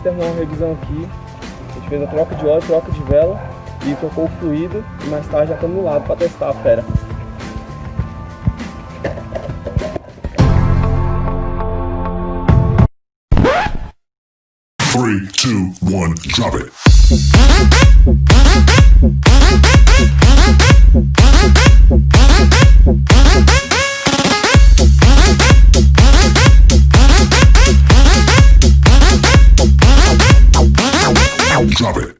terminou uma revisão aqui. A gente fez a troca de óleo, troca de vela e trocou o fluido. E mais tarde já estamos no lado para testar a fera. Three, two, one, drop it. Drop it.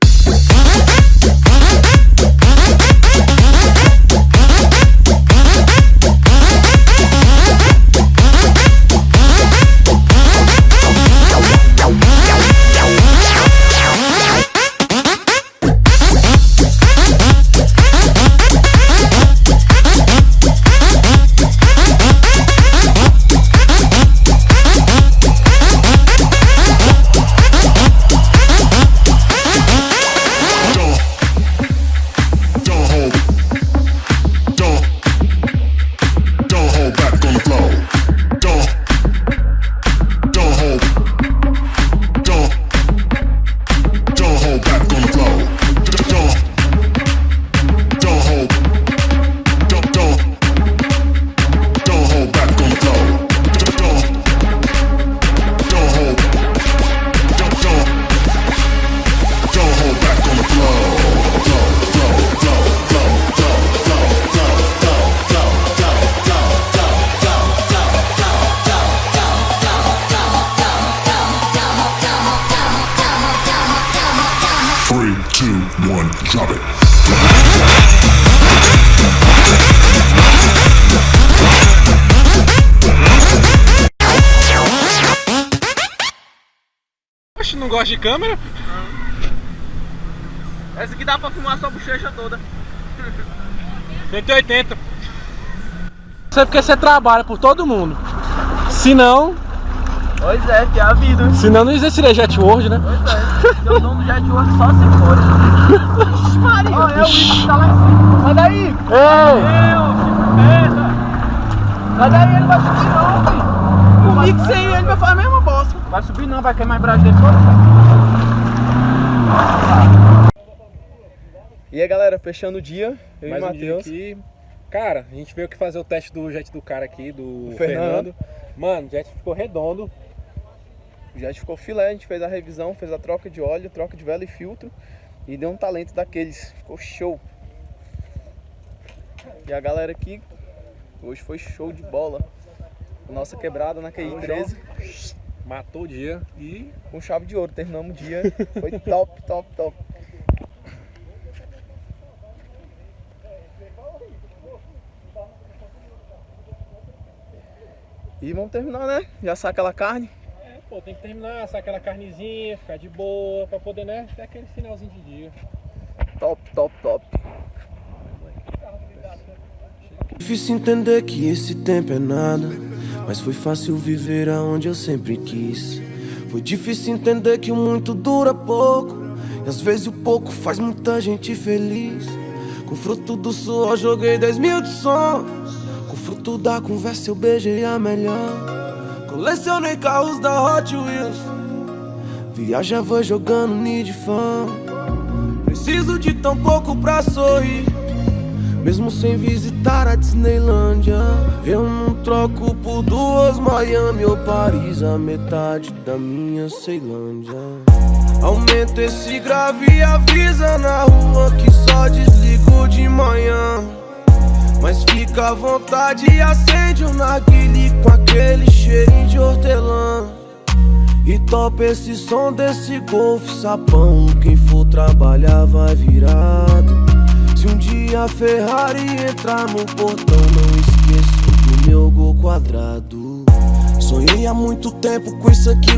Three, two, one, drop it. Oxe, não gosta de câmera? Essa aqui dá pra filmar sua bochecha toda. 180. Isso é porque você trabalha por todo mundo. Se não... Pois é, que é a vida. Senão não existiria Jet World, né? Pois é, seu nome do Jet World só se for. Ixi, Maria. Olha, é o Igor que tá lá em cima. Sai daí. Ei! Sai daí, ele vai subir não, filho. Comigo sem ele vai fazer a mesma bosta. Vai subir não, vai queimar a braço dele todo. E aí, galera, fechando o dia, eu Mais e o um dia Matheus. aqui. Cara, a gente veio aqui fazer o teste do jet do cara aqui, do Fernando. Mano, o jet ficou redondo. O jet ficou filé, a gente fez a revisão, fez a troca de óleo, troca de vela e filtro. E deu um talento daqueles, ficou show. E a galera aqui, hoje foi show de bola. Nossa quebrada na QI 13. Matou o dia e... Com chave de ouro, terminamos o dia. Foi top, top, top. E vamos terminar, né? Já assar aquela carne. Pô, tem que terminar, assar aquela carnezinha, ficar de boa, pra poder, né, ter aquele finalzinho de dia. Top, top, top. Difícil entender que esse tempo é nada, mas foi fácil viver aonde eu sempre quis. Foi difícil entender que o muito dura pouco, e às vezes o pouco faz muita gente feliz. Com fruto do suor joguei 10 mil de sons, com fruto da conversa eu beijei a melhor. Colecionei carros da Hot Wheels, viajava jogando Need Fan. Preciso de tão pouco pra sorrir, mesmo sem visitar a Disneylândia. Eu não troco por duas Miami ou Paris, a metade da minha Ceilândia. Aumenta esse grave e avisa na rua que só desligo de manhã. Mas fica à vontade e acende um narguile com aquele cheirinho de hortelã. E topa esse som desse Golf sapão, quem for trabalhar vai virado. Se um dia a Ferrari entrar no portão, não esqueço do meu Gol quadrado. Sonhei há muito tempo com isso aqui